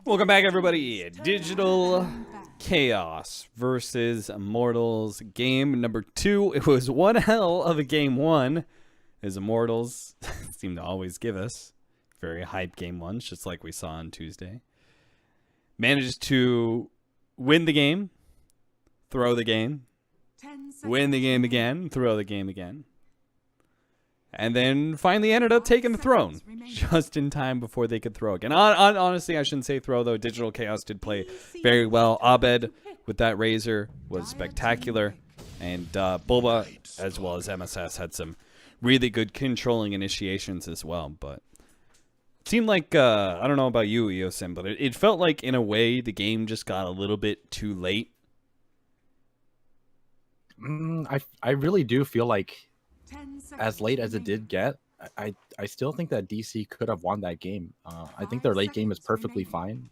Welcome back, everybody. Digital Chaos versus Immortals, game number 2. It was one hell of a game 1, as Immortals seem to always give us very hype game 1s, just like we saw on Tuesday. Managed to win the game, throw the game, win the game again, throw the game again. And then finally ended up taking the throne just in time before they could throw again. Honestly, I shouldn't say throw, though. Digital Chaos did play very well. Abed with that Razor was spectacular. And Bulba, as well as MSS, had some really good controlling initiations as well. But it seemed like, I don't know about you, Eosin, but it felt like, in a way, the game just got a little bit too late. I really do feel like, as late as it did get, I still think that DC could have won that game. I think their late game is perfectly fine.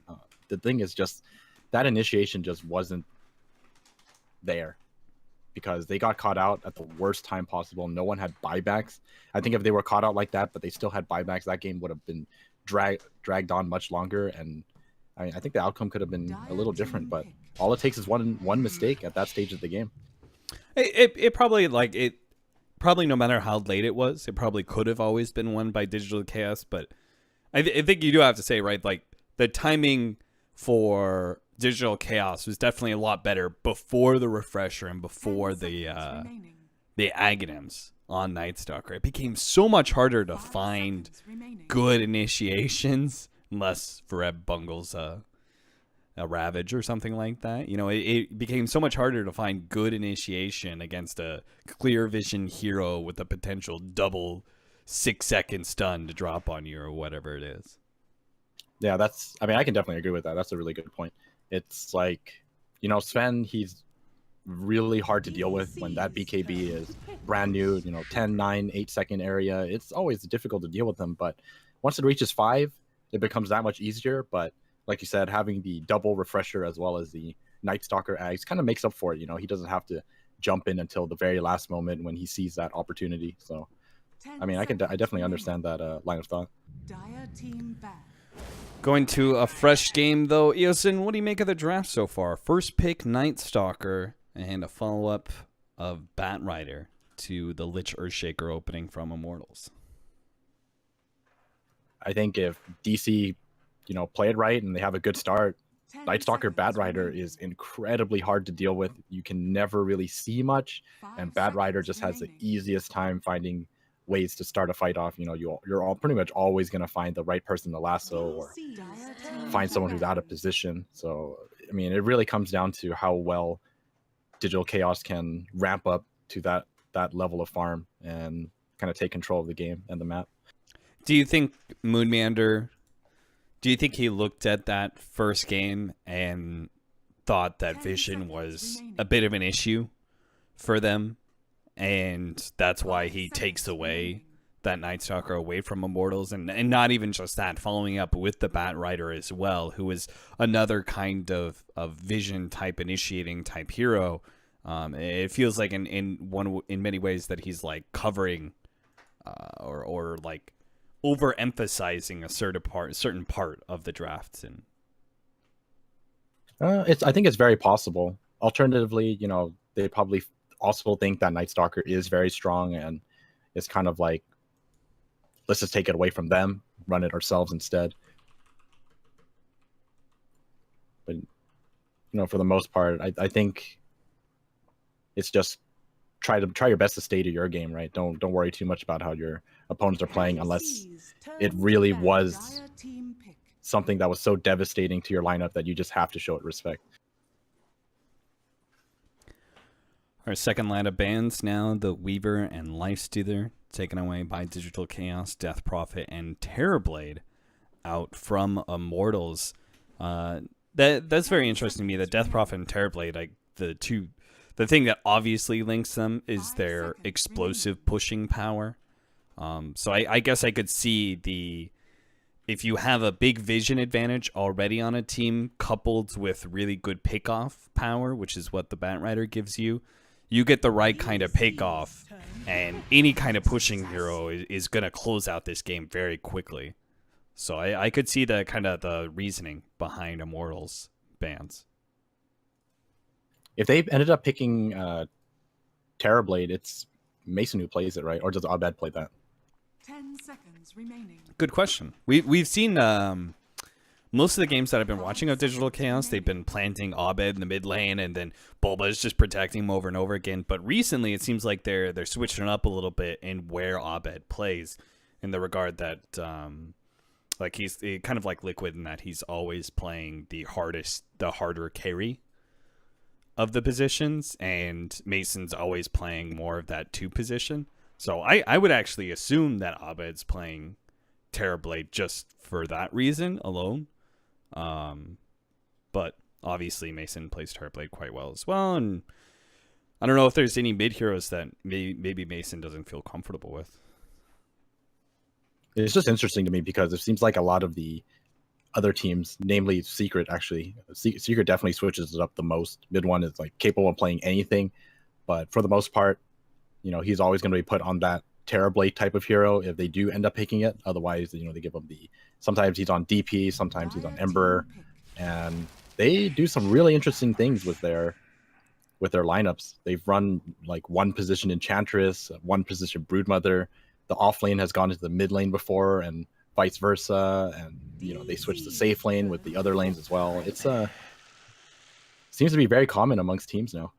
The thing is just that initiation just wasn't there because they got caught out at the worst time possible. No one had buybacks. I think if they were caught out like that, but they still had buybacks, that game would have been dragged on much longer. And I think the outcome could have been a little different. But all it takes is one mistake at that stage of the game. It probably Probably no matter how late it was, it probably could have always been won by Digital Chaos. But I think you do have to say, right, like the timing for Digital Chaos was definitely a lot better before the refresher and before the Aghanims on Night Stalker. It became so much harder to find good initiations unless Vareb bungles a Ravage or something like that. You know, it became so much harder to find good initiation against a clear vision hero with a potential double 6-second stun to drop on you or whatever it is. Yeah, I mean, I can definitely agree with that. That's a really good point. It's like, you know, Sven, he's really hard to deal with when that BKB is brand new, 10, 9, 8-second area. It's always difficult to deal with them, but once it reaches 5, it becomes that much easier. But like you said, having the double refresher as well as the Night Stalker Ags kind of makes up for it. You know, he doesn't have to jump in until the very last moment when he sees that opportunity. So, I mean, I definitely understand that line of thought. Going to a fresh game, though. Eosin, what do you make of the draft so far? First pick, Night Stalker, and a follow-up of Bat Rider to the Lich Earthshaker opening from Immortals. I think if DC play it right and they have a good start, Night Stalker Bat Rider is incredibly hard to deal with. You can never really see much, and Bat Rider just has the easiest time finding ways to start a fight off. You're all pretty much always going to find the right person to lasso or find someone who's out of position. So, I mean, it really comes down to how well Digital Chaos can ramp up to that level of farm and kind of take control of the game and the map. Do you think Moonmander... Do you think he looked at that first game and thought that vision was a bit of an issue for them, and that's why he takes away that Night Stalker away from Immortals, and not even just that, following up with the Bat Rider as well, who is another kind of vision type, initiating type hero. It feels like in many ways that he's like covering or like overemphasizing a certain part of the drafts. And I think it's very possible. Alternatively, they probably also think that Night Stalker is very strong, and it's kind of like, let's just take it away from them, run it ourselves instead. But for the most part, I think it's just try your best to stay to your game, right? Don't worry too much about how your opponents are playing unless it really was something that was so devastating to your lineup that you just have to show it respect. Our second line of bans now, the Weaver and Lifestealer, taken away by Digital Chaos, Death Prophet, and Terrorblade out from Immortals. That's very interesting to me, that Death Prophet and Terrorblade, like the thing that obviously links them is their explosive pushing power. So I guess I could see if you have a big vision advantage already on a team coupled with really good pickoff power, which is what the Bat Rider gives you, you get the right kind of pick-off, and any kind of pushing hero is going to close out this game very quickly. So I could see the kind of the reasoning behind Immortals bans. If they ended up picking Terrorblade, it's Mason who plays it, right? Or does Abed play that? 10 seconds remaining. Good question. We've seen most of the games that I've been watching of Digital Chaos, they've been planting Abed in the mid lane, and then Bulba is just protecting him over and over again. But recently, it seems like they're switching it up a little bit in where Abed plays, in the regard that like he's kind of like Liquid in that he's always playing the harder carry of the positions, and Mason's always playing more of that 2 position. So I would actually assume that Abed's playing Terrorblade just for that reason alone. But obviously Mason plays Terrorblade quite well as well, and I don't know if there's any mid heroes that maybe Mason doesn't feel comfortable with. It's just interesting to me because it seems like a lot of the other teams, namely Secret, actually, Secret definitely switches it up the most. Mid one is like capable of playing anything, but for the most part, you know, he's always going to be put on that Terrorblade type of hero if they do end up picking it. Otherwise, you know, they give him sometimes he's on DP, sometimes he's on Ember, and they do some really interesting things with their lineups. They've run like one position Enchantress, one position Broodmother. The off lane has gone into the mid lane before, and vice versa. And you know, they switch the safe lane with the other lanes as well. It's seems to be very common amongst teams now.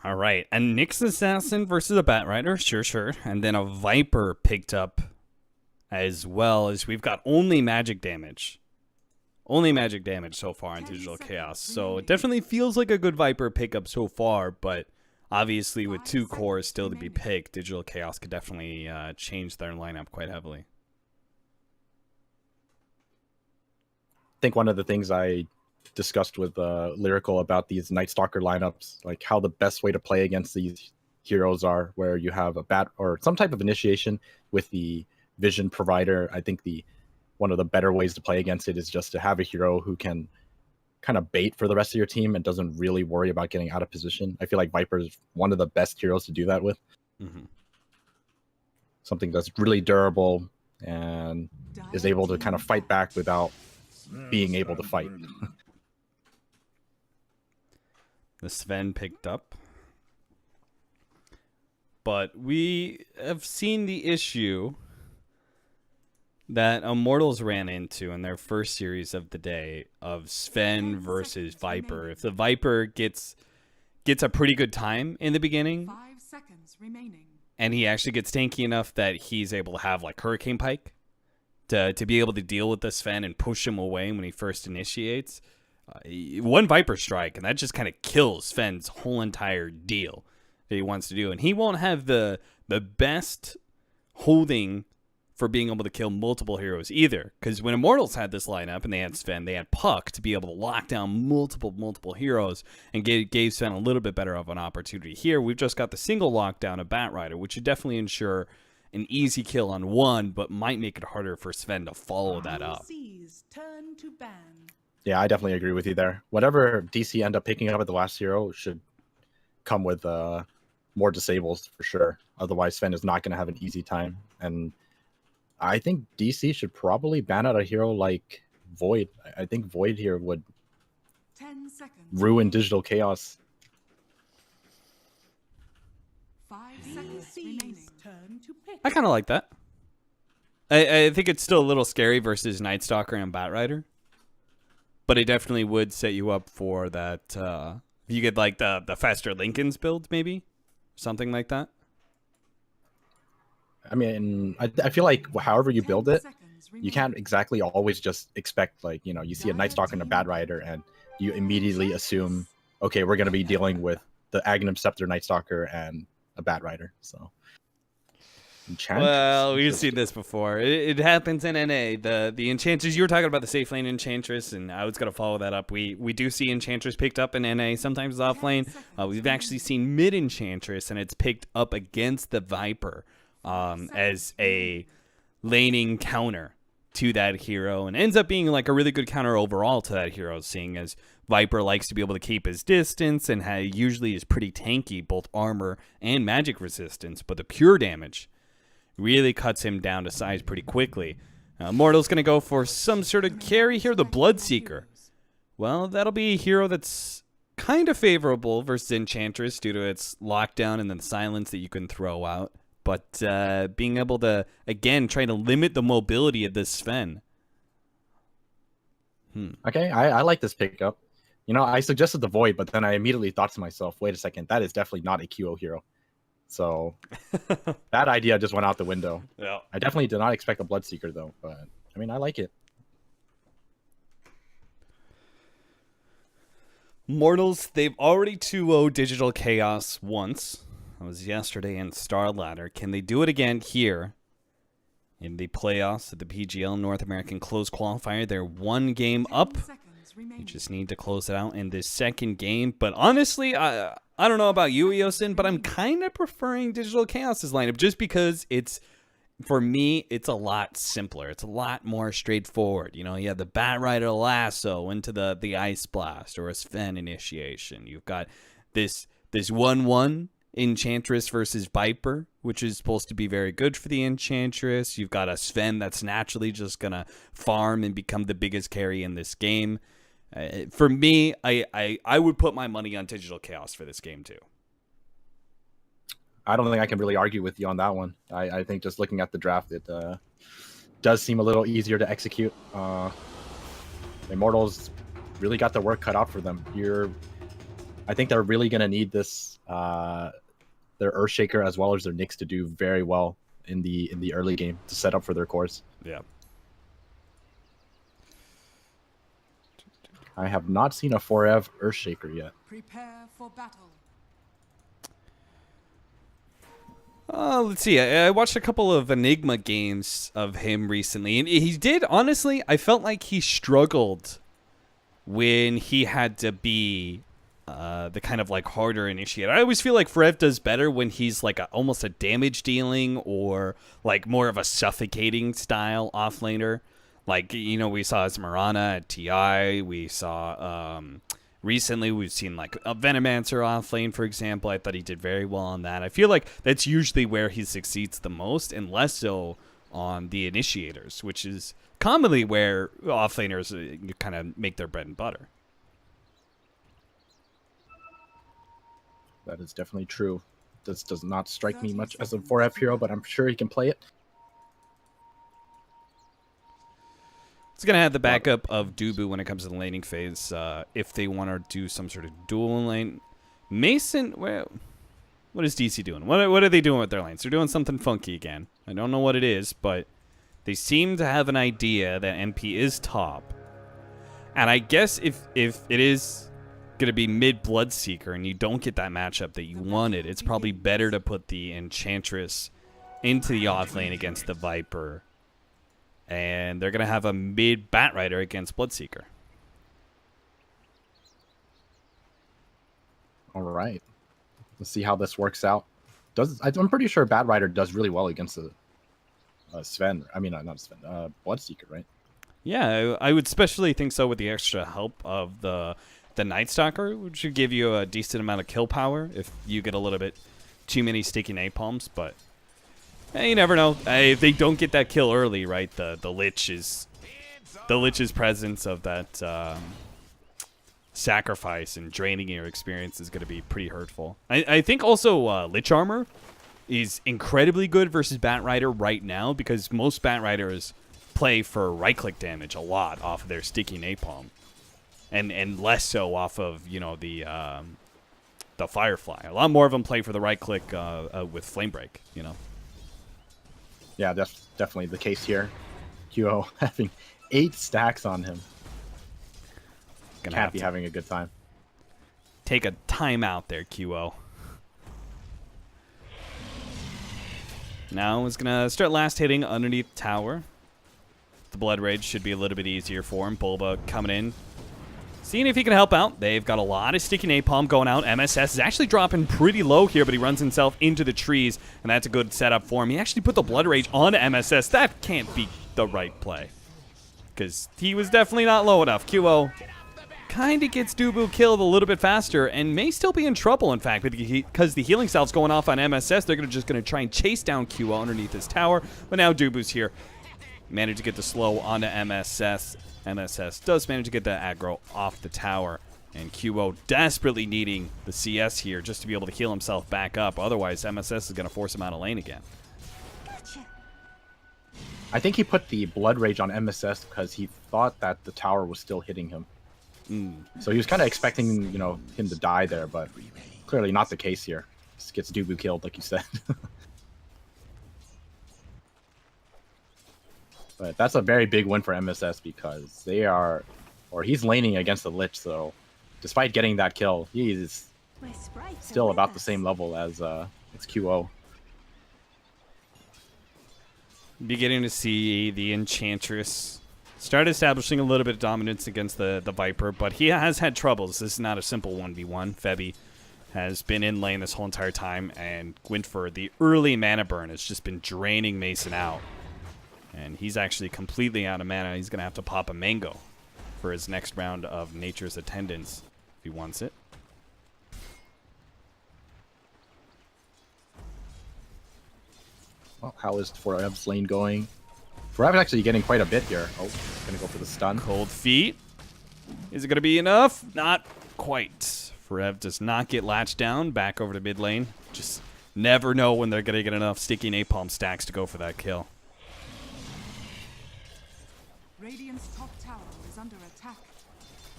All right, a Nyx Assassin versus a Batrider, sure. And then a Viper picked up as well, as we've got only magic damage. Only magic damage so far in Digital Chaos. So it definitely feels like a good Viper pickup so far, but obviously with 2 cores still to be picked, Digital Chaos could definitely change their lineup quite heavily. I think one of the things I discussed with Lyrical about these Night Stalker lineups, like how the best way to play against these heroes are, where you have a bat or some type of initiation with the vision provider. I think one of the better ways to play against it is just to have a hero who can kind of bait for the rest of your team and doesn't really worry about getting out of position. I feel like Viper is one of the best heroes to do that with. Mm-hmm. Something that's really durable and is able to kind of fight back without being able to fight. The Sven picked up. But we have seen the issue that Immortals ran into in their first series of the day of Sven versus Viper. If the Viper gets a pretty good time in the beginning, 5 seconds remaining, and he actually gets tanky enough that he's able to have like Hurricane Pike to be able to deal with the Sven and push him away when he first initiates. One Viper strike, and that just kind of kills Sven's whole entire deal that he wants to do. And he won't have the best holding for being able to kill multiple heroes either. Because when Immortals had this lineup and they had Sven, they had Puck to be able to lock down multiple heroes and gave Sven a little bit better of an opportunity. Here, we've just got the single lockdown of Batrider, which should definitely ensure an easy kill on one, but might make it harder for Sven to follow that up. Turn to ban. Yeah, I definitely agree with you there. Whatever DC end up picking up at the last hero should come with more disables for sure. Otherwise, Sven is not going to have an easy time. And I think DC should probably ban out a hero like Void. I think Void here would 10 seconds. ruin Digital Chaos. 5 seconds remaining. Turn to pick. I kind of like that. I think it's still a little scary versus Night Stalker and Batrider. But it definitely would set you up for that. If you get like the faster Lincoln's build, maybe something like that. I mean, I feel like however you build it, you can't exactly always just expect, like, you know, you see a Night Stalker and a Batrider and you immediately assume, okay, we're going to be dealing with the Aghanim Scepter Night Stalker and a Batrider. So, well, we've seen this before. It happens in NA. The Enchantress, you were talking about the safe lane Enchantress, and I was going to follow that up. We do see Enchantress picked up in NA, sometimes off lane. We've actually seen mid Enchantress, and it's picked up against the Viper as a laning counter to that hero, and ends up being like a really good counter overall to that hero, seeing as Viper likes to be able to keep his distance and usually is pretty tanky, both armor and magic resistance, but the pure damage really cuts him down to size pretty quickly. Immortals going to go for some sort of carry here, the Bloodseeker. Well, that'll be a hero that's kind of favorable versus Enchantress due to its lockdown and then silence that you can throw out. But being able to, again, try to limit the mobility of this Sven. Okay, I like this pickup. You know, I suggested the Void, but then I immediately thought to myself, wait a second, that is definitely not a QO hero. So that idea just went out the window. Yeah. I definitely did not expect a Bloodseeker, though. But, I mean, I like it. Mortals, they've already 2-0 Digital Chaos once. That was yesterday in Star Ladder. Can they do it again here in the playoffs of the PGL North American Close Qualifier? They're 1 game up. You just need to close it out in this second game. But honestly, I don't know about you, Eosin, but I'm kind of preferring Digital Chaos's lineup just because for me, it's a lot simpler. It's a lot more straightforward. You know, you have the Bat Rider lasso into the Ice Blast or a Sven initiation. You've got this 1-1 Enchantress versus Viper, which is supposed to be very good for the Enchantress. You've got a Sven that's naturally just going to farm and become the biggest carry in this game. For me, I would put my money on Digital Chaos for this game too. I don't think I can really argue with you on that one. I think just looking at the draft, it does seem a little easier to execute. Immortals really got their work cut out for them. I think they're really going to need this, their Earthshaker as well as their Nyx to do very well in the early game to set up for their course. Yeah. I have not seen a 4Ev Earthshaker yet. Prepare for battle. Let's see. I watched a couple of Enigma games of him recently, and he did, honestly, I felt like he struggled when he had to be the kind of like harder initiator. I always feel like Forev does better when he's like almost a damage dealing or like more of a suffocating style offlaner. Like, you know, we saw Esmeralda at TI. We saw recently we've seen like a Venomancer off lane, for example. I thought he did very well on that. I feel like that's usually where he succeeds the most, and less so on the initiators, which is commonly where offlaners kind of make their bread and butter. That is definitely true. This does not strike me much as a 4F hero, but I'm sure he can play it. It's going to have the backup of Dubu when it comes to the laning phase if they want to do some sort of dual lane. Mason, well, what is DC doing? What are they doing with their lanes? They're doing something funky again. I don't know what it is, but they seem to have an idea that NP is top. And I guess if it is going to be mid Bloodseeker and you don't get that matchup that you wanted, it's probably better to put the Enchantress into the off lane against the Viper. And they're going to have a mid Bat Rider against Bloodseeker. All right. Let's see how this works out. I'm pretty sure Bat Rider does really well against the Sven. I mean, not Sven. Bloodseeker, right? Yeah, I would especially think so with the extra help of the Night Stalker, which should give you a decent amount of kill power if you get a little bit too many sticky napalms, but you never know. If they don't get that kill early, right? The Lich's presence of that sacrifice and draining your experience is going to be pretty hurtful. I think also Lich armor is incredibly good versus Bat Rider right now because most Bat Riders play for right-click damage a lot off of their sticky napalm, and less so off of the Firefly. A lot more of them play for the right-click with Flame Break. Yeah, that's definitely the case here. QO having 8 stacks on him. Can't be having a good time. Take a timeout there, QO. Now he's going to start last hitting underneath tower. The Blood Rage should be a little bit easier for him. Bulba coming in. Seeing if he can help out. They've got a lot of sticky napalm going out. MSS is actually dropping pretty low here, but he runs himself into the trees, and that's a good setup for him. He actually put the Blood Rage on MSS. That can't be the right play, because he was definitely not low enough. QO kind of gets Dubu killed a little bit faster and may still be in trouble, in fact, because the healing salve's going off on MSS. They're just going to try and chase down QO underneath this tower, but now Dubu's here. Managed to get the slow onto MSS. MSS does manage to get the aggro off the tower, and QO desperately needing the CS here just to be able to heal himself back up. Otherwise, MSS is going to force him out of lane again. I think he put the Blood Rage on MSS because he thought that the tower was still hitting him. So he was kind of expecting, you know, him to die there, but clearly not the case here. Just gets Dubu killed, like you said. But that's a very big win for MSS because they are, or he's laning against the Lich, so despite getting that kill, he is still about the same level as QO. Beginning to see the Enchantress start establishing a little bit of dominance against the Viper, but he has had troubles. This is not a simple 1v1. Febby has been in lane this whole entire time, and went for the early mana burn. It's just been draining Mason out. And he's actually completely out of mana. He's going to have to pop a mango for his next round of Nature's Attendance if he wants it. Well, how is Forev's lane going? Forev's actually getting quite a bit here. Oh, going to go for the stun. Cold Feet. Is it going to be enough? Not quite. Forev does not get latched down. Back over to mid lane. Just never know when they're going to get enough sticky napalm stacks to go for that kill. Radiant's top tower is under attack.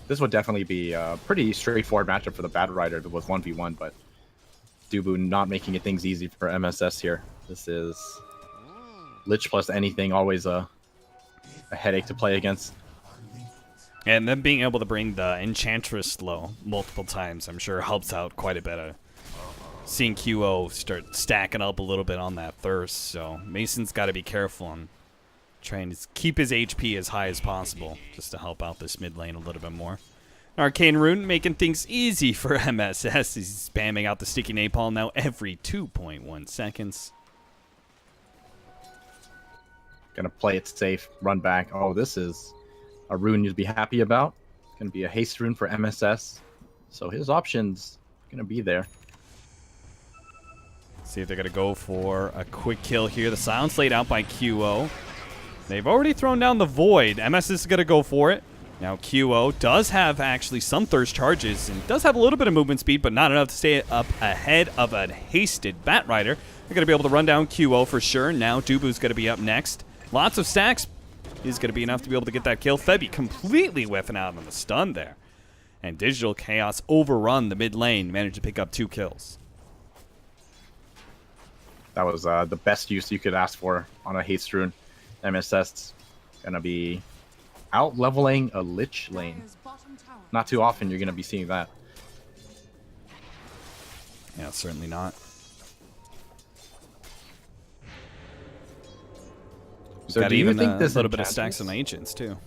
This would definitely be a pretty straightforward matchup for the Bat Rider if it was 1v1, but Dubu not making it things easy for MSS here. This is Lich plus anything, always a headache to play against. And then being able to bring the Enchantress low multiple times, I'm sure helps out quite a bit of seeing QO start stacking up a little bit on that thirst. So Mason's got to be careful and trying to keep his HP as high as possible just to help out this mid lane a little bit more. Arcane Rune making things easy for MSS. He's spamming out the sticky napalm now every 2.1 seconds. Gonna play it safe, run back. Oh, this is a rune you'd be happy about. It's gonna be a haste rune for MSS. So his options gonna be there. See if they're gonna go for a quick kill here. The silence laid out by QO. They've already thrown down the Void. MS is gonna go for it. Now QO does have actually some thirst charges and does have a little bit of movement speed, but not enough to stay up ahead of a hasted Bat Rider. They're gonna be able to run down QO for sure. Now Dubu's gonna be up next. Lots of stacks is going to be enough to be able to get that kill. Febby completely whiffing out on the stun there. And Digital Chaos overrun the mid lane, managed to pick up 2 kills. That was the best use you could ask for on a haste rune. MSS going to be out-leveling a Lich lane. Not too often you're going to be seeing that. Yeah, certainly not. So got do you even think a this little bit of Enchantress- stacks on Ancients, too.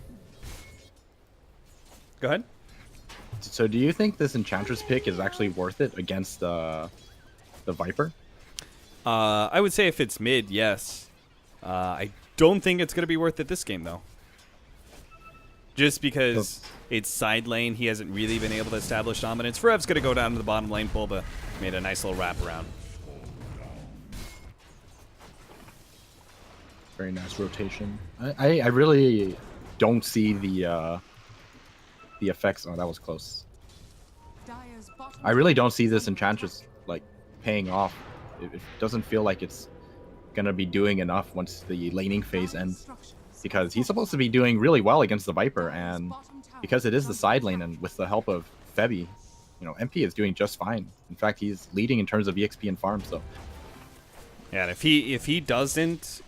Go ahead. So do you think this Enchantress pick is actually worth it against the Viper? I would say if it's mid, yes. I don't think it's going to be worth it this game, though. Just because it's side lane, he hasn't really been able to establish dominance. Forev's going to go down to the bottom lane, Bulba made a nice little wrap around. Very nice rotation. I really don't see the effects. Oh, that was close. I really don't see this Enchantress like paying off. It doesn't feel like it's gonna be doing enough once the laning phase ends, because he's supposed to be doing really well against the Viper, and because it is the side lane, and with the help of Febby, you know, MP is doing just fine. In fact, he's leading in terms of EXP and farm. So yeah, and if he doesn't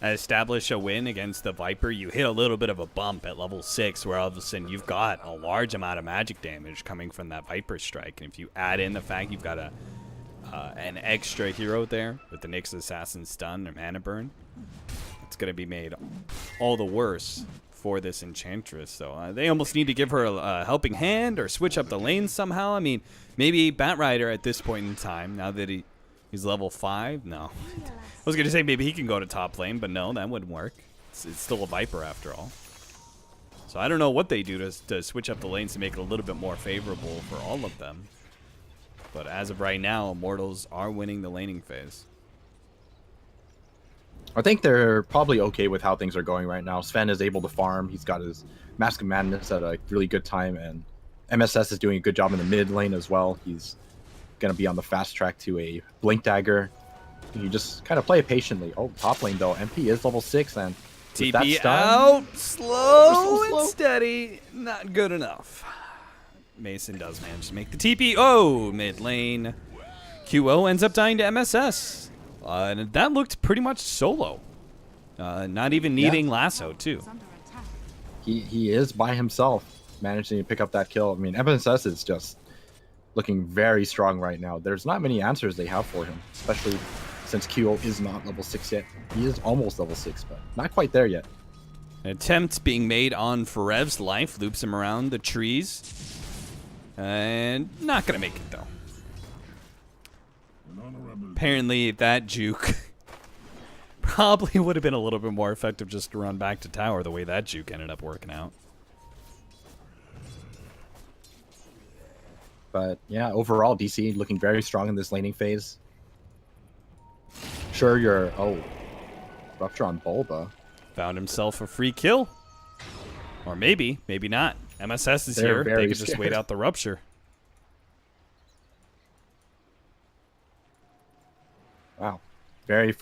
establish a win against the Viper, you hit a little bit of a bump at level 6 where all of a sudden you've got a large amount of magic damage coming from that Viper strike. And if you add in the fact you've got an extra hero there with the Nyx Assassin stun or mana burn, it's going to be made all the worse for this Enchantress. So they almost need to give her a helping hand or switch up the lanes somehow. I mean, maybe Bat Rider at this point in time, now that he's level 5, no. I was going to say maybe he can go to top lane, but no, that wouldn't work. It's still a Viper after all. So I don't know what they do to switch up the lanes to make it a little bit more favorable for all of them. But as of right now, Immortals are winning the laning phase. I think they're probably okay with how things are going right now. Sven is able to farm. He's got his Mask of Madness at a really good time, and MSS is doing a good job in the mid lane as well. He's going to be on the fast track to a Blink Dagger. You just kind of play it patiently. Oh, top lane though. MP is level 6, and with that TP stun, out, slow slow. and steady, not good enough. Mason does manage to make the TP. Oh, mid lane. QO ends up dying to MSS. And that looked pretty much solo. Not even needing lasso, too. he is by himself, managing to pick up that kill. I mean, MSS is just looking very strong right now. There's not many answers they have for him, especially since QO is not level 6 yet. He is almost level 6, but not quite there yet. An attempt being made on Forev's life, loops him around the trees. And not going to make it, though. Apparently, that juke probably would have been a little bit more effective just to run back to tower the way that juke ended up working out. But yeah, overall, DC looking very strong in this laning phase. Sure, you're... Oh, Rupture on Bulba. Found himself a free kill. Or maybe not. MSS is They're here. They very could just wait scared. out the Rupture. Wow, very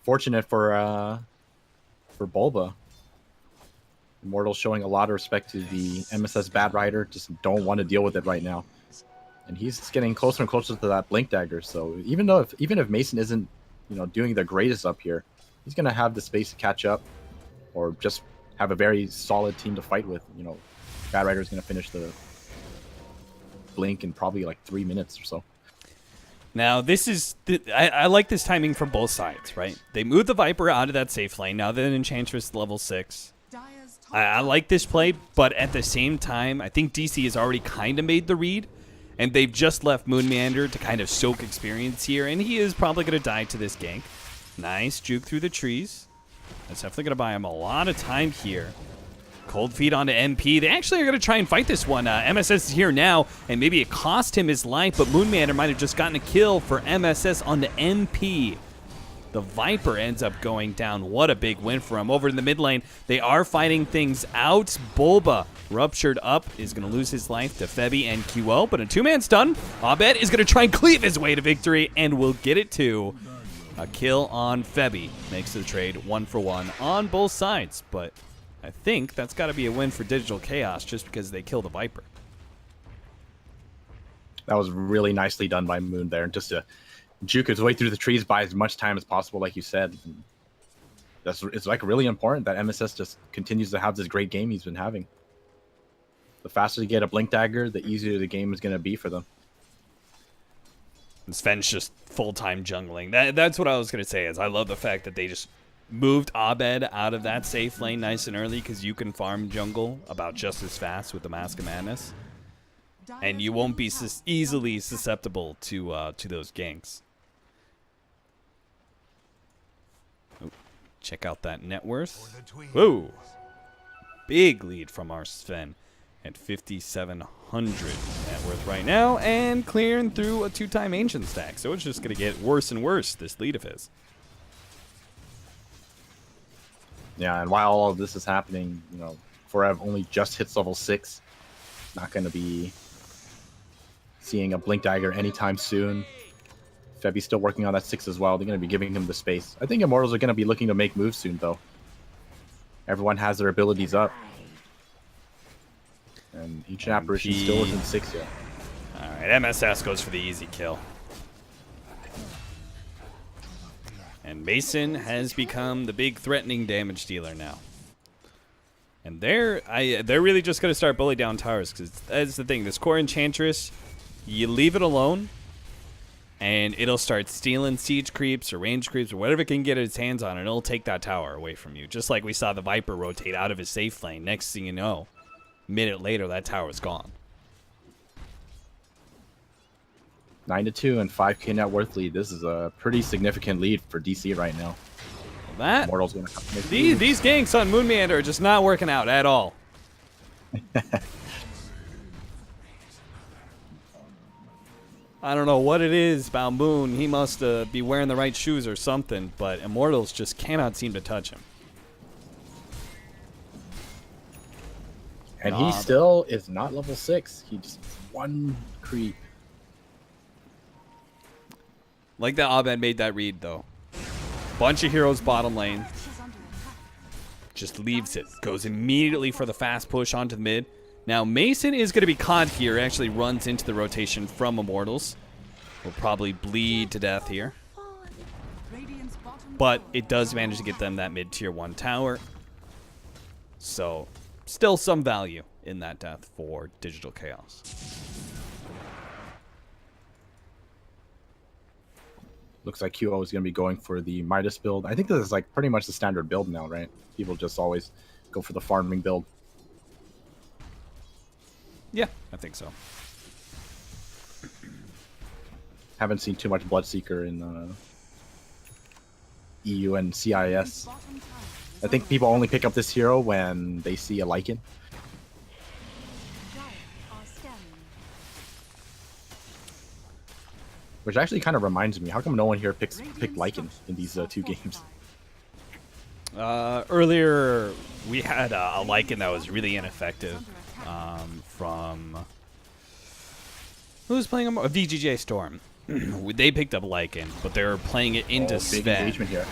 fortunate for Bulba. Immortals showing a lot of respect to the MSS Bad Rider. Just don't want to deal with it right now, and he's getting closer and closer to that Blink Dagger. So even if Mason isn't, doing the greatest up here, he's gonna have the space to catch up, or just have a very solid team to fight with. Bad Rider is gonna finish the Blink in probably like 3 minutes or so. Now, this is... I like this timing from both sides, right? They moved the Viper out of that safe lane. Now that Enchantress is level 6. I like this play, but at the same time, I think DC has already kind of made the read, and they've just left Moon Meander to kind of soak experience here, and he is probably going to die to this gank. Nice juke through the trees. That's definitely going to buy him a lot of time here. Cold feet onto MP. They actually are going to try and fight this one. MSS is here now, and maybe it cost him his life, but Moon Meander might have just gotten a kill for MSS onto MP. The Viper ends up going down. What a big win for him. Over in the mid lane, they are fighting things out. Bulba, ruptured up, is going to lose his life to Febby and QO, but a two-man stun. Abed is going to try and cleave his way to victory, and will get it too. A kill on Febby makes the trade 1-for-1 on both sides, but I think that's got to be a win for Digital Chaos just because they kill the Viper. That was really nicely done by Moon there, just to juke his way through the trees, buy as much time as possible, like you said. It's like really important that MSS just continues to have this great game he's been having. The faster you get a Blink Dagger, the easier the game is going to be for them. And Sven's just full-time jungling. That's what I was going to say, is I love the fact that they just moved Abed out of that safe lane nice and early, because you can farm jungle about just as fast with the Mask of Madness. And you won't be easily susceptible to those ganks. Oh, check out that net worth. Whoa! Big lead from our Sven at 5,700 net worth right now, and clearing through a 2-time ancient stack. So it's just going to get worse and worse, this lead of his. Yeah, and while all of this is happening, Forev only just hits level 6. Not going to be seeing a Blink Dagger anytime soon. Febby's still working on that 6 as well. They're going to be giving him the space. I think Immortals are going to be looking to make moves soon, though. Everyone has their abilities up. And Ancient Apparition still isn't 6 yet. Alright, MSS goes for the easy kill. And Mason has become the big threatening damage dealer now. And they're really just going to start bully down towers, because that's the thing. This core Enchantress, you leave it alone, and it'll start stealing siege creeps or range creeps or whatever it can get its hands on, and it'll take that tower away from you. Just like we saw the Viper rotate out of his safe lane. Next thing you know, a minute later, that tower's gone. 9-2 and 5k net worth lead. This is a pretty significant lead for DC right now. That Immortals gonna make these ganks on Moon Meander are just not working out at all. I don't know what it is about Moon. He must be wearing the right shoes or something, but Immortals just cannot seem to touch him. And he still is not level 6. He just one creep. Like that Abed made that read, though. Bunch of heroes bottom lane. Just leaves it. Goes immediately for the fast push onto the mid. Now, Mason is going to be caught here. Actually runs into the rotation from Immortals. Will probably bleed to death here. But it does manage to get them that mid-tier 1 tower. So, still some value in that death for Digital Chaos. Looks like QO is going to be going for the Midas build. I think this is like pretty much the standard build now, right? People just always go for the farming build. Yeah, I think so. Haven't seen too much Bloodseeker in EU and CIS. I think people only pick up this hero when they see a Lycan. Which actually kind of reminds me, how come no one here picked Lycan in these 2 games? Earlier, we had a Lycan that was really ineffective from... Who was playing a VGJ Storm? They picked up Lycan, but they were playing it into big engagement here.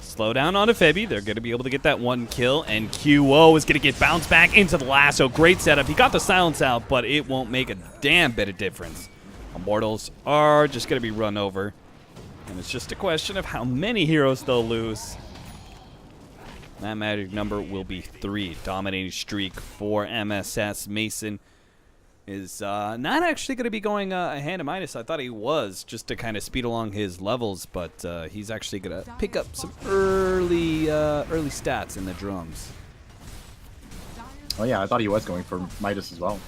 Slow down onto Febby. They're going to be able to get that 1 kill, and QO is going to get bounced back into the lasso. Great setup. He got the silence out, but it won't make a damn bit of difference. Immortals are just going to be run over, and it's just a question of how many heroes they'll lose. That magic number will be 3. Dominating streak for MSS. Mason is not actually going to be going a hand of Midas. I thought he was, just to kind of speed along his levels, but he's actually going to pick up some early stats in the drums. Oh yeah, I thought he was going for Midas as well.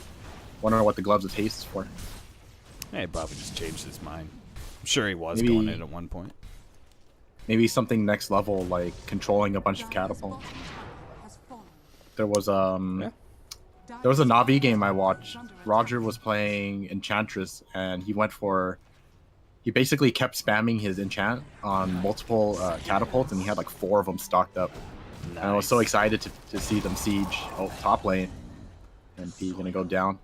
Wonder what the gloves of haste is for. Yeah, he probably just changed his mind. I'm sure he was going in at one point. Maybe something next level, like controlling a bunch of catapults. There was a Na'Vi game I watched. Roger was playing Enchantress, and he basically kept spamming his enchant on multiple catapults, and he had like 4 of them stocked up. Nice. And I was so excited to see them siege top lane. And P gonna go down.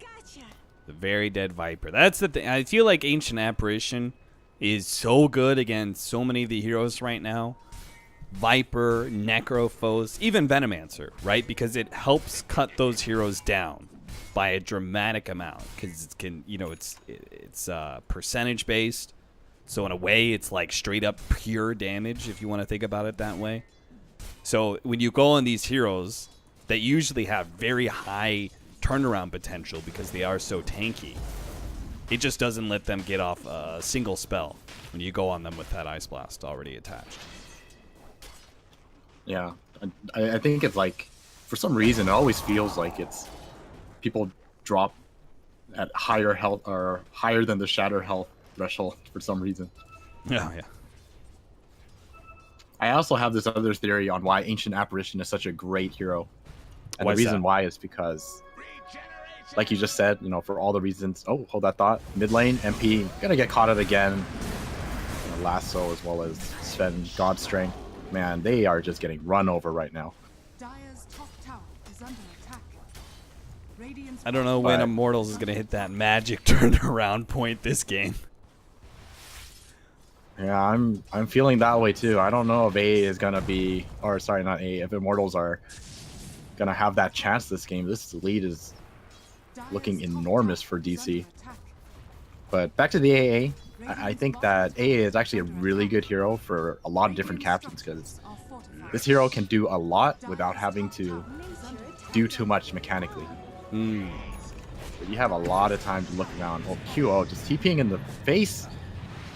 The very dead Viper. That's the thing. I feel like Ancient Apparition is so good against so many of the heroes right now. Viper, Necrophos, even Venomancer, right? Because it helps cut those heroes down by a dramatic amount. Because it can, it's percentage based. So in a way, it's like straight up pure damage, if you want to think about it that way. So when you go on these heroes that usually have very high turnaround potential because they are so tanky, it just doesn't let them get off a single spell when you go on them with that Ice Blast already attached. Yeah, I think it's like, for some reason, it always feels like it's people drop at higher health or higher than the shatter health threshold for some reason. Yeah. I also have this other theory on why Ancient Apparition is such a great hero. And Why the is reason that? why is because, like you just said, for all the reasons. Oh, hold that thought. Mid lane, MP, gonna get caught out again. Lasso as well as Sven, God Strength. Man, they are just getting run over right now. Dire's top tower is under attack. Radiant's I don't know when Immortals is going to hit that magic turnaround point this game. Yeah, I'm feeling that way too. I don't know if A is gonna be, or sorry, not A. If Immortals are gonna have that chance this game. This lead is looking enormous for DC. But back to the AA. I think that AA is actually a really good hero for a lot of different captains because this hero can do a lot without having to do too much mechanically. But you have a lot of time to look around. Oh, QO just TPing in the face.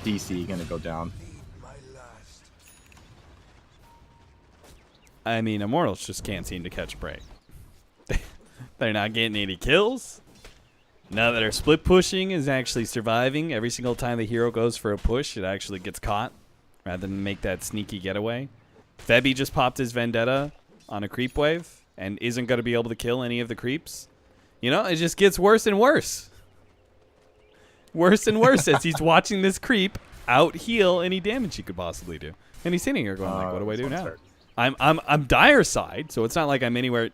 DC gonna go down. I mean, Immortals just can't seem to catch a break. They're not getting any kills. Now that our split pushing is actually surviving, every single time the hero goes for a push, it actually gets caught rather than make that sneaky getaway. Febby just popped his Vendetta on a creep wave. and isn't going to be able to kill any of the creeps. You know, it just gets worse and worse. Worse and worse as he's watching this creep out heal any damage he could possibly do. And he's sitting here going like, what do I do now? I'm dire side, so it's not like I'm anywhere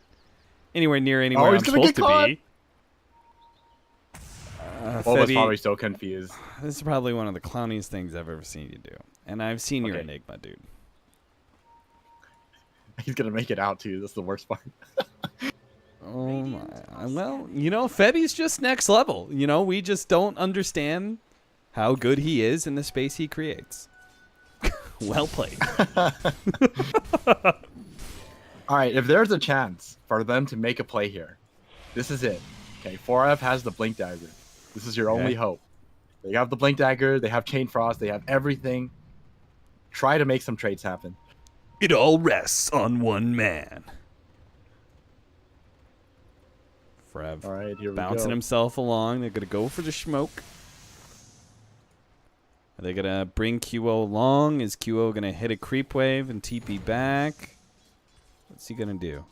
near anywhere I'm supposed to be. Bulba's probably so confused. This is probably one of the clowniest things I've ever seen you do. And I've seen your Enigma, dude. He's going to make it out, too. That's the worst part. Oh, my. Well, you know, Febby's just next level. You know, we just don't understand how good he is in the space he creates. Well played. All right, if there's a chance for them to make a play here, this is it. Okay, 4F has the Blink Dagger. This is your only hope. They have the Blink Dagger, they have Chain Frost, they have everything. Try to make some trades happen. It all rests on one man. Frev all right, here we bouncing go. himself along. They're going to go for the smoke. Are they going to bring QO along? Is QO going to hit a creep wave and TP back? What's he going to do?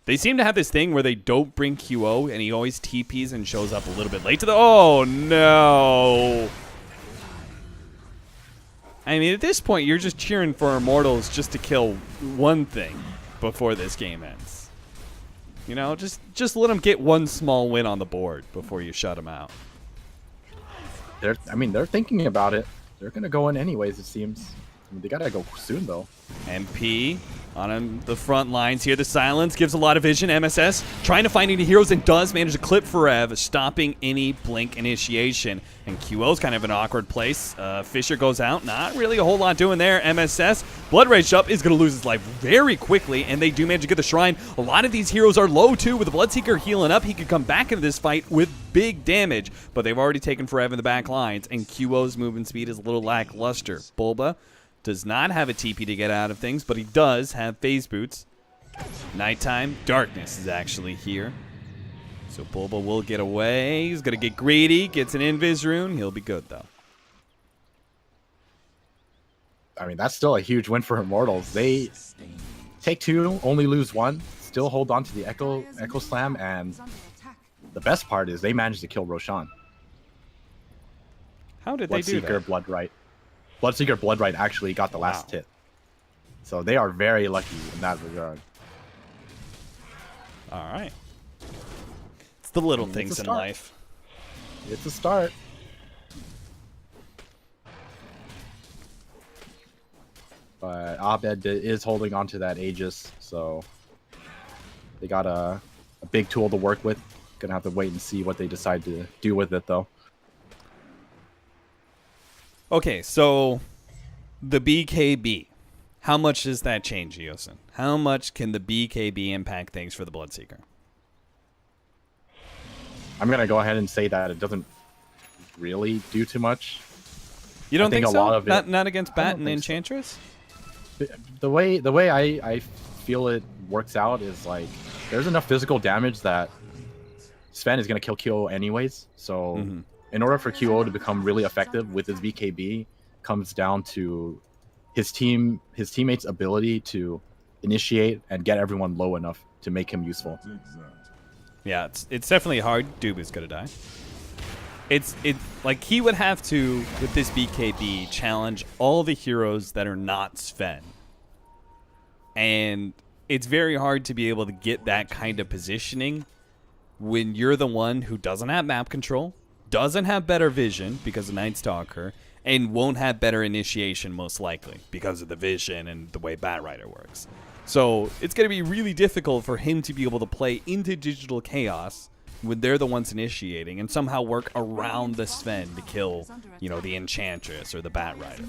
They seem to have this thing where they don't bring QO, and he always TPs and shows up a little bit late to the... Oh, no. I mean, at this point, you're just cheering for Immortals just to kill one thing before this game ends. You know, just let them get one small win on the board before you shut them out. They're thinking about it. They're going to go in anyways, it seems. I mean, they got to go soon, though. MP on the front lines here. The silence gives a lot of vision. MSS trying to find any heroes and does manage to clip Forev, stopping any blink initiation. And QO's kind of an awkward place. Fisher goes out. Not really a whole lot doing there. MSS, Blood Rage up, is going to lose his life very quickly, and they do manage to get the Shrine. A lot of these heroes are low, too. With the Bloodseeker healing up, he could come back into this fight with big damage, but they've already taken Forev in the back lines, and QO's movement speed is a little lackluster. Bulba does not have a TP to get out of things, but he does have phase boots. Nighttime darkness is actually here. So Bulba will get away. He's going to get greedy, gets an invis rune. He'll be good, though. I mean, that's still a huge win for Immortals. They take 2, only lose 1, still hold on to the Echo Slam, and the best part is they managed to kill Roshan. How did they do that? Bloodseeker Bloodright actually got the last hit. So they are very lucky in that regard. All right. It's the little things in life. It's a start. But Abed is holding on to that Aegis, so they got a big tool to work with. Gonna have to wait and see what they decide to do with it, though. Okay, so the BKB. How much does that change, Yosin? How much can the BKB impact things for the Bloodseeker? I'm going to go ahead and say that it doesn't really do too much. You don't think so? A lot of it, not against Bat and Enchantress? So. The way I feel it works out is like there's enough physical damage that Sven is going to kill Kyo anyways. So in order for QO to become really effective with his BKB, comes down to his teammates' ability to initiate and get everyone low enough to make him useful. Yeah, it's definitely hard. Doob is gonna die. It's like he would have to, with this BKB, challenge all the heroes that are not Sven. And it's very hard to be able to get that kind of positioning when you're the one who doesn't have map control, doesn't have better vision because of Night Stalker, and won't have better initiation most likely because of the vision and the way Batrider works. So it's going to be really difficult for him to be able to play into Digital Chaos when they're the ones initiating and somehow work around the Sven to kill, you know, the Enchantress or the Batrider.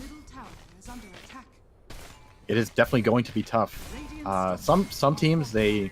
It is definitely going to be tough. Some teams, they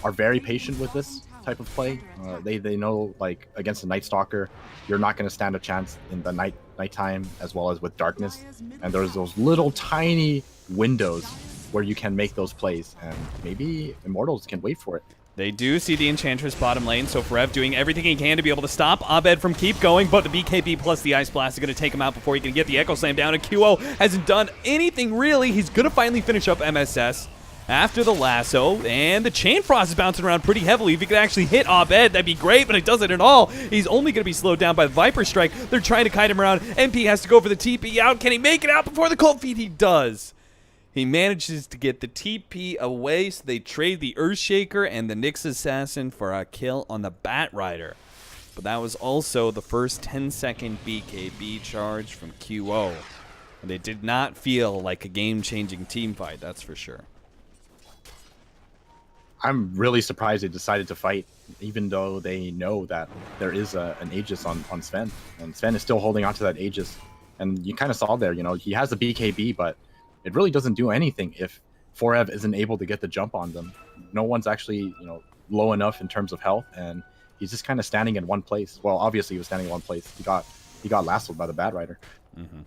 are very patient with this type of play. They know, like, against the Night Stalker, you're not going to stand a chance in the nighttime as well as with darkness. And there's those little tiny windows where you can make those plays, and maybe Immortals can wait for it. They do see the Enchantress bottom lane, so Forev doing everything he can to be able to stop Abed from keep going, but the BKB plus the Ice Blast are going to take him out before he can get the Echo Slam down, and QO hasn't done anything really. He's going to finally finish up MSS, after the lasso, and the Chain Frost is bouncing around pretty heavily. If he could actually hit Abed, that'd be great, but it doesn't at all. He's only going to be slowed down by the Viper Strike. They're trying to kite him around. MP has to go for the TP out. Can he make it out before the Cold Feet? He does. He manages to get the TP away, so they trade the Earthshaker and the Nyx Assassin for a kill on the Bat Rider. But that was also the first 10-second BKB charge from QO. And it did not feel like a game-changing team fight, that's for sure. I'm really surprised they decided to fight, even though they know that there is an Aegis on Sven. And Sven is still holding on to that Aegis. And you kind of saw there, you know, he has the BKB, but it really doesn't do anything if Forev isn't able to get the jump on them. No one's actually, you know, low enough in terms of health, and he's just kind of standing in one place. Well, obviously he was standing in one place. He got lassoed by the Bat Rider. Mm-hmm.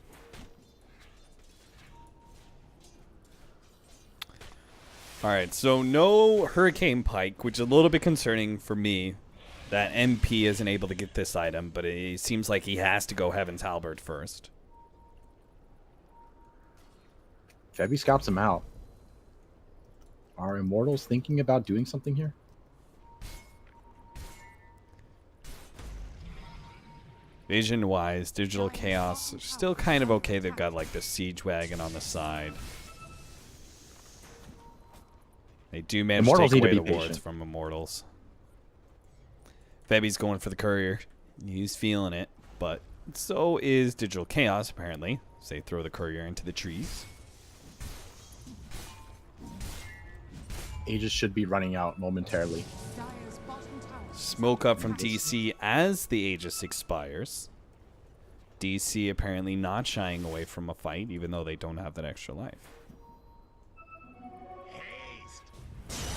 All right, so no Hurricane Pike, which is a little bit concerning for me that MP isn't able to get this item, but it seems like he has to go Heaven's Halberd first. Febby scalps him out. Are Immortals thinking about doing something here? Vision-wise, Digital Chaos are still kind of okay. They've got like the Siege Wagon on the side. They do manage Immortals to take need away to be the wards patient. from Immortals. Febby's going for the Courier. He's feeling it, but so is Digital Chaos, apparently. So they throw the Courier into the trees. Aegis should be running out momentarily. Dire's bottom tower. Smoke up from DC as the Aegis expires. DC apparently not shying away from a fight, even though they don't have that extra life.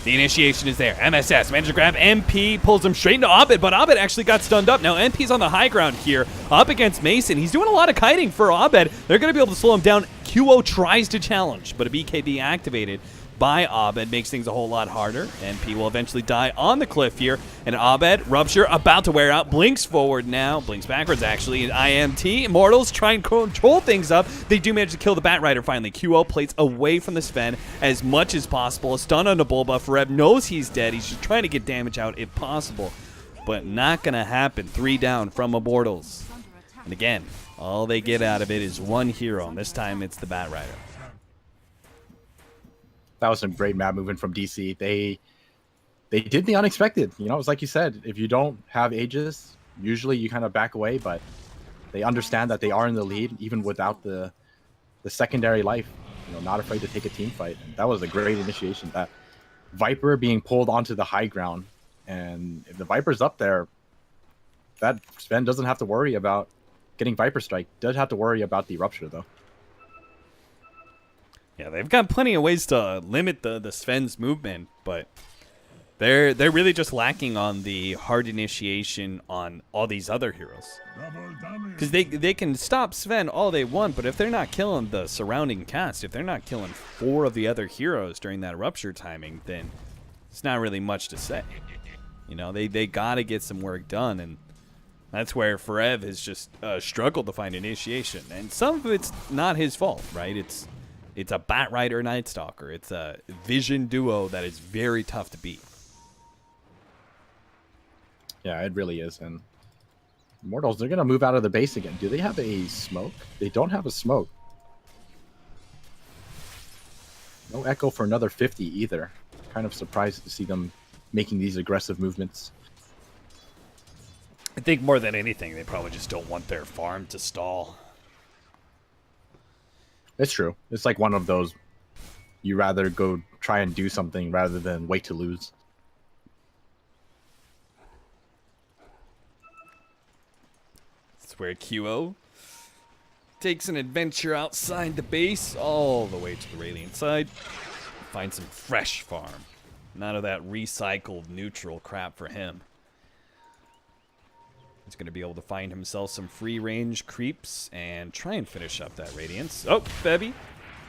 The initiation is there. MSS manages to grab MP, pulls him straight into Abed, but Abed actually got stunned up. Now MP's on the high ground here, up against Mason. He's doing a lot of kiting for Abed. They're going to be able to slow him down. QO tries to challenge, but a BKB activated by Abed makes things a whole lot harder. MP will eventually die on the cliff here, and Abed, Rupture, about to wear out, blinks forward now, blinks backwards actually, and IMT, Immortals try and control things up. They do manage to kill the Bat Rider finally. QO plates away from the Sven as much as possible. A stun on the Bulba. Forev knows he's dead. He's just trying to get damage out if possible, but not gonna happen. 3 down from Immortals. And again, all they get out of it is one hero, and this time it's the Bat Rider. That was some great map movement from DC. They did the unexpected. You know, it's like you said, if you don't have Aegis, usually you kind of back away, but they understand that they are in the lead even without the secondary life. You know, not afraid to take a team fight. And that was a great initiation. That Viper being pulled onto the high ground, and if the Viper's up there, that Sven doesn't have to worry about getting Viper Strike. Does have to worry about the Rupture though. Yeah, they've got plenty of ways to limit the Sven's movement, but they're really just lacking on the hard initiation on all these other heroes. Because they can stop Sven all they want, but if they're not killing the surrounding cast, if they're not killing 4 of the other heroes during that Rupture timing, then it's not really much to say. You know, they got to get some work done, and that's where Forev has just struggled to find initiation. And some of it's not his fault, right? It's a Bat Rider Night Stalker. It's a Vision duo that is very tough to beat. Yeah, it really is. And Immortals, they're going to move out of the base again. Do they have a smoke? They don't have a smoke. No echo for another 50 either. Kind of surprised to see them making these aggressive movements. I think more than anything, they probably just don't want their farm to stall. It's true. It's like one of those, you rather go try and do something rather than wait to lose. That's where QO takes an adventure outside the base all the way to the Radiant side. Find some fresh farm. None of that recycled neutral crap for him. He's going to be able to find himself some free range creeps and try and finish up that Radiance. Oh, Febby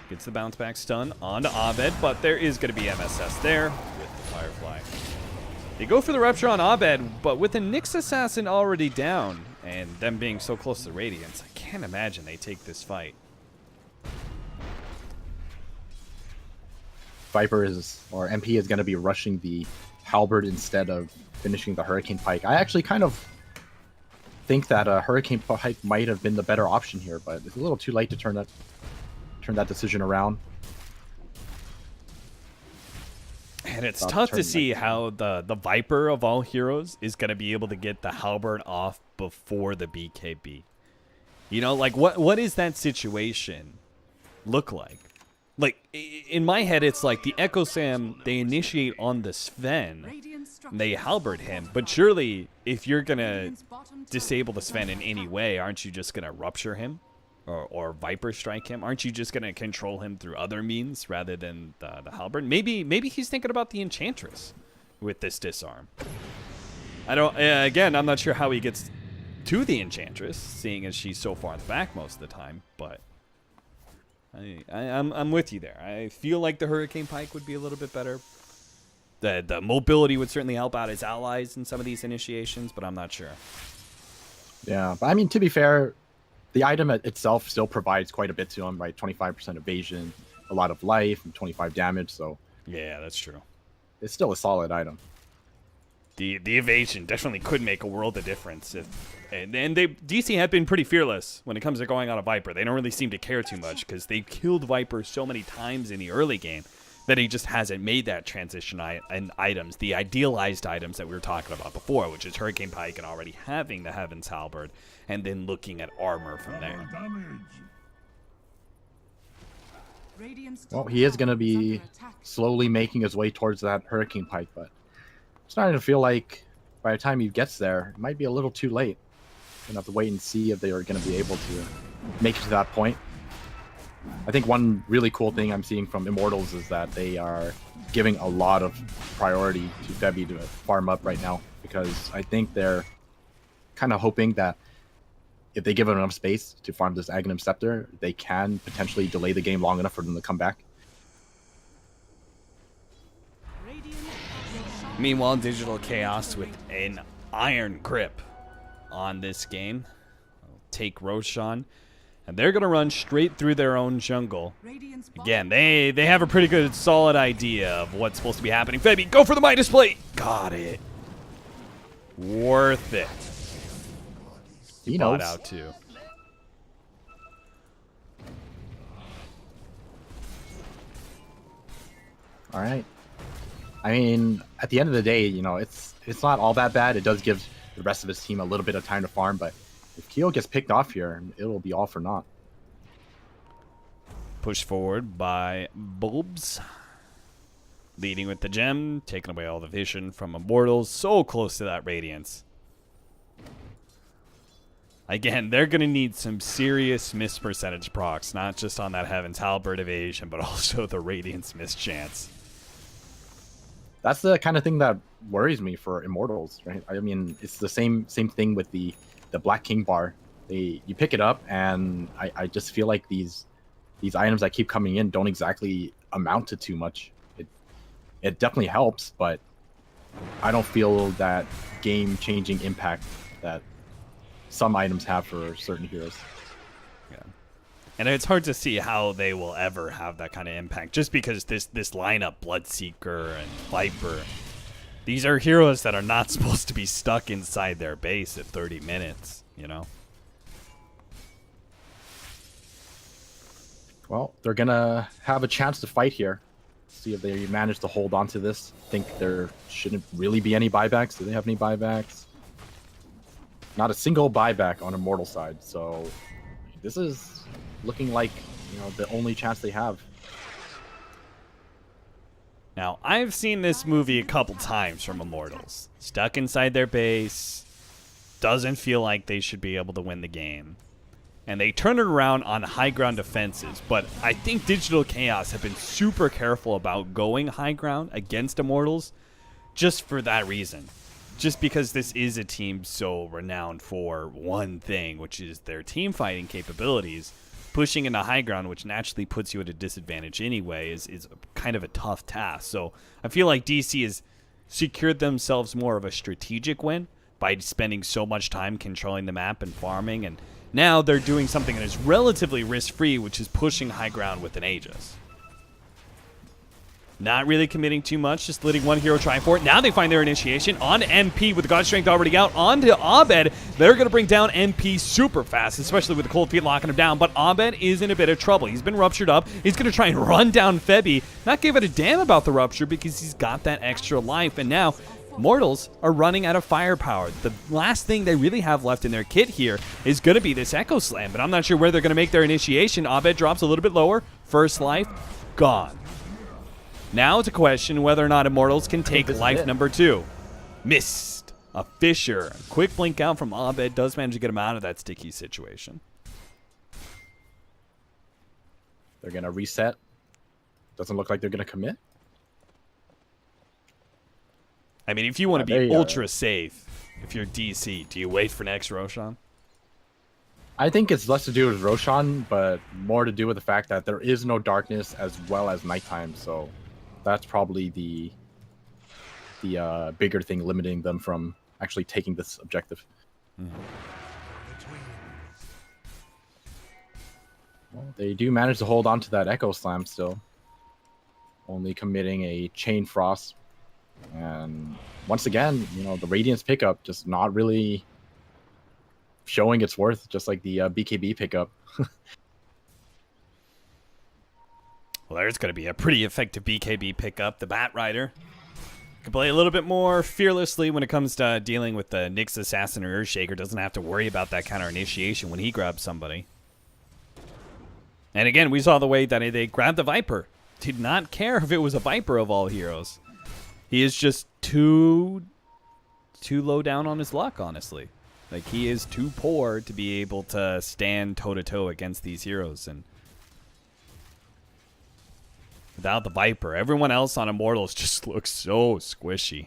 gets the bounce back stun onto Abed, but there is going to be MSS there with the Firefly. They go for the Rupture on Abed, but with the Nyx Assassin already down and them being so close to Radiance, I can't imagine they take this fight. Viper is, or MP is going to be rushing the Halberd instead of finishing the Hurricane Pike. I actually kind of think that Hurricane Pike might have been the better option here, but it's a little too late to turn that decision around. And it's tough to see how the Viper of all heroes is going to be able to get the Halberd off before the BKB. You know, like what is that situation look like? Like, in my head, it's like the Echo Sam, they initiate on the Sven, they halberd him, but surely if you're going to disable the Sven in any way, aren't you just going to rupture him? Or Viper strike him? Aren't you just going to control him through other means rather than the halberd? Maybe he's thinking about the Enchantress with this disarm. I don't, again, I'm not sure how he gets to the Enchantress, seeing as she's so far in the back most of the time, but I'm with you there. I feel like the Hurricane Pike would be a little bit better. The mobility would certainly help out his allies in some of these initiations, but I'm not sure. Yeah, but I mean, to be fair, the item itself still provides quite a bit to him, right? 25% evasion, a lot of life, and 25 damage, so... Yeah, that's true. It's still a solid item. The evasion definitely could make a world of difference. And DC have been pretty fearless when it comes to going on a Viper. They don't really seem to care too much because they've killed Viper so many times in the early game that he just hasn't made that transition in items, the idealized items that we were talking about before, which is Hurricane Pike and already having the Heaven's Halberd, and then looking at armor from there. Well, he is going to be slowly making his way towards that Hurricane Pike, but it's starting to feel like by the time he gets there, it might be a little too late. We're going to have to wait and see if they are going to be able to make it to that point. I think one really cool thing I'm seeing from Immortals is that they are giving a lot of priority to Febby to farm up right now, because I think they're kind of hoping that if they give him enough space to farm this Aghanim Scepter, they can potentially delay the game long enough for them to come back. Meanwhile, Digital Chaos with an iron grip on this game. Take Roshan, and they're going to run straight through their own jungle. Again, they have a pretty good, solid idea of what's supposed to be happening. Febby, go for the Midas Plate! Got it. Worth it. He knows. Out too. All right. I mean, at the end of the day, you know, it's not all that bad. It does give the rest of his team a little bit of time to farm, but if Keo gets picked off here, it will be all for naught. Pushed forward by Bulbs. Leading with the gem, taking away all the vision from Immortals. So close to that Radiance. Again, they're going to need some serious miss percentage procs, not just on that Heaven's Halberd evasion, but also the Radiance miss chance. That's the kind of thing that worries me for Immortals, right? I mean, it's the same thing with the Black King bar. You pick it up, and I just feel like these items that keep coming in don't exactly amount to too much. It definitely helps, but I don't feel that game-changing impact that some items have for certain heroes. Yeah. And it's hard to see how they will ever have that kind of impact, just because this lineup, Bloodseeker and Viper, these are heroes that are not supposed to be stuck inside their base at 30 minutes, you know? Well, they're going to have a chance to fight here. See if they manage to hold on to this. I think there shouldn't really be any buybacks. Do they have any buybacks? Not a single buyback on Immortal side, so this is looking like, you know, the only chance they have. Now, I've seen this movie a couple times from Immortals. Stuck inside their base, doesn't feel like they should be able to win the game. And they turn it around on high ground defenses, but I think Digital Chaos have been super careful about going high ground against Immortals just for that reason. Just because this is a team so renowned for one thing, which is their team fighting capabilities, pushing into high ground, which naturally puts you at a disadvantage anyway, is kind of a tough task. So I feel like DC has secured themselves more of a strategic win by spending so much time controlling the map and farming, and now they're doing something that is relatively risk-free, which is pushing high ground with an Aegis. Not really committing too much, just letting one hero try for it. Now they find their initiation on MP with the God Strength already out. On to Abed. They're going to bring down MP super fast, especially with the Cold Feet locking him down. But Abed is in a bit of trouble. He's been ruptured up. He's going to try and run down Febby. Not give it a damn about the rupture because he's got that extra life. And now Mortals are running out of firepower. The last thing they really have left in their kit here is going to be this Echo Slam. But I'm not sure where they're going to make their initiation. Abed drops a little bit lower. First life, gone. Now it's a question whether or not Immortals can take life number 2. Missed. A Fisher. Quick blink out from Abed does manage to get him out of that sticky situation. They're going to reset. Doesn't look like they're going to commit. I mean, if you want to be ultra safe, if you're DC, do you wait for next Roshan? I think it's less to do with Roshan, but more to do with the fact that there is no darkness as well as nighttime, so that's probably the bigger thing limiting them from actually taking this objective. Well, they do manage to hold on to that Echo Slam still. Only committing a Chain Frost. And once again, you know, the Radiance pickup just not really showing its worth, just like the BKB pickup. Well, there's going to be a pretty effective BKB pickup. The Bat Rider can play a little bit more fearlessly when it comes to dealing with the Nyx Assassin or Earthshaker. Doesn't have to worry about that counter initiation when he grabs somebody. And again, we saw the way that they grabbed the Viper. Did not care if it was a Viper of all heroes. He is just too low down on his luck, honestly. Like, he is too poor to be able to stand toe-to-toe against these heroes. And without the Viper, everyone else on Immortals just looks so squishy.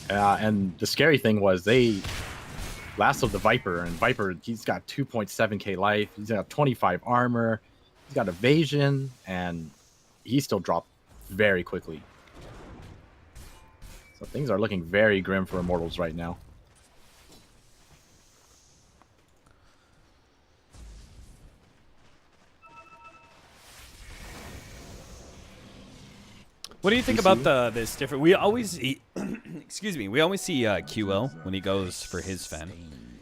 And the scary thing was they lassoed the Viper, and Viper, he's got 2.7k life, he's got 25 armor, he's got evasion, and he still dropped very quickly. So things are looking very grim for Immortals right now. What do you think about this different? We always see, excuse me, we always see QL when he goes for his Sven.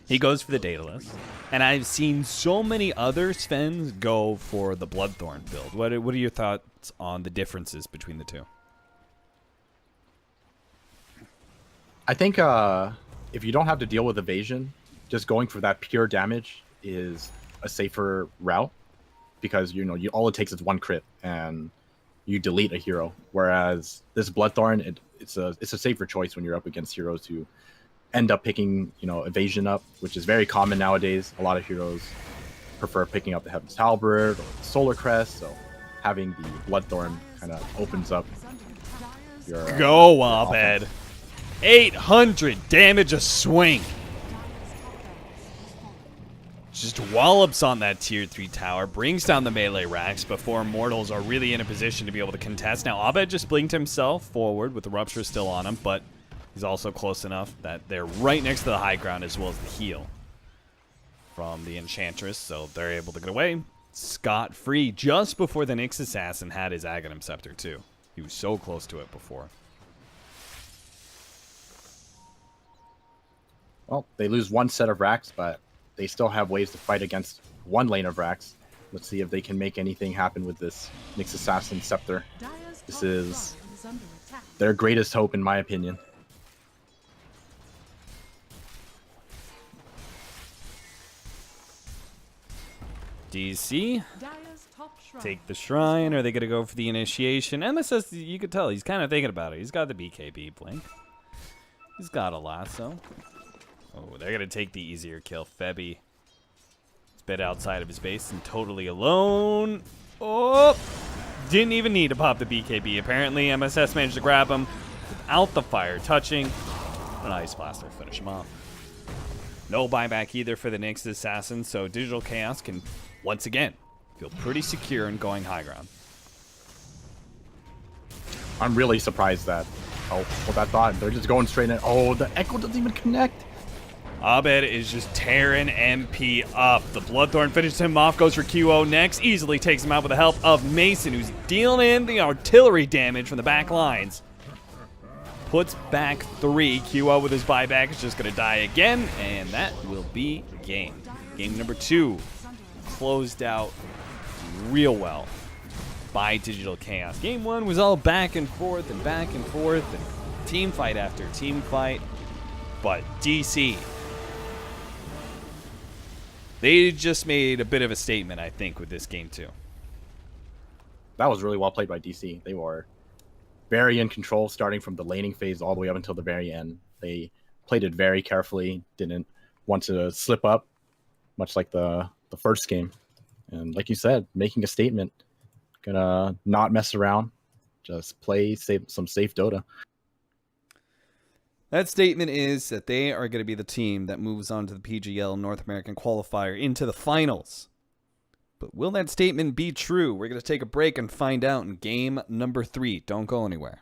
He goes for the Daedalus. And I've seen so many other Svens go for the Bloodthorn build. What are your thoughts on the differences between the two? I think if you don't have to deal with evasion, just going for that pure damage is a safer route, because you know all it takes is one crit and you delete a hero. Whereas this Bloodthorn, it's a safer choice when you're up against heroes who end up picking evasion up, which is very common nowadays. A lot of heroes prefer picking up the Heaven's Halberd or the Solar Crest, so having the Bloodthorn kind of opens up your go Abed. 800 damage a swing. Just wallops on that tier 3 tower, brings down the melee racks before Immortals are really in a position to be able to contest. Now, Abed just blinked himself forward with the Rupture still on him, but he's also close enough that they're right next to the high ground as well as the heal from the Enchantress, so they're able to get away scot-free just before the Nyx Assassin had his Aghanim Scepter, too. He was so close to it before. Well, they lose one set of racks, but they still have ways to fight against one lane of racks. Let's see if they can make anything happen with this Nyx Assassin Scepter. This is their greatest hope, in my opinion. DC, take the shrine. Are they going to go for the initiation? MSS, you could tell, he's kind of thinking about it. He's got the BKB blink. He's got a lasso. Oh, they're going to take the easier kill. Febby. He's a bit outside of his base and totally alone. Oh! Didn't even need to pop the BKB. Apparently, MSS managed to grab him without the fire touching. An Ice Blaster finish him off. No buyback either for the Nyx Assassin, so Digital Chaos can, once again, feel pretty secure in going high ground. I'm really surprised that, that thought, they're just going straight in. Oh, the Echo doesn't even connect. Abed is just tearing MP up. The Bloodthorn finishes him off, goes for QO next, easily takes him out with the help of Mason, who's dealing in the artillery damage from the back lines. Puts back 3. QO with his buyback is just going to die again, and that will be game. Game number 2 closed out real well by Digital Chaos. Game 1 was all back and forth and team fight after team fight, but DC, they just made a bit of a statement, I think, with this game too. That was really well played by DC. They were very in control, starting from the laning phase all the way up until the very end. They played it very carefully, didn't want to slip up, much like the first game. And like you said, making a statement, gonna not mess around, just play some safe Dota. That statement is that they are going to be the team that moves on to the PGL North American qualifier into the finals. But will that statement be true? We're going to take a break and find out in game number 3. Don't go anywhere.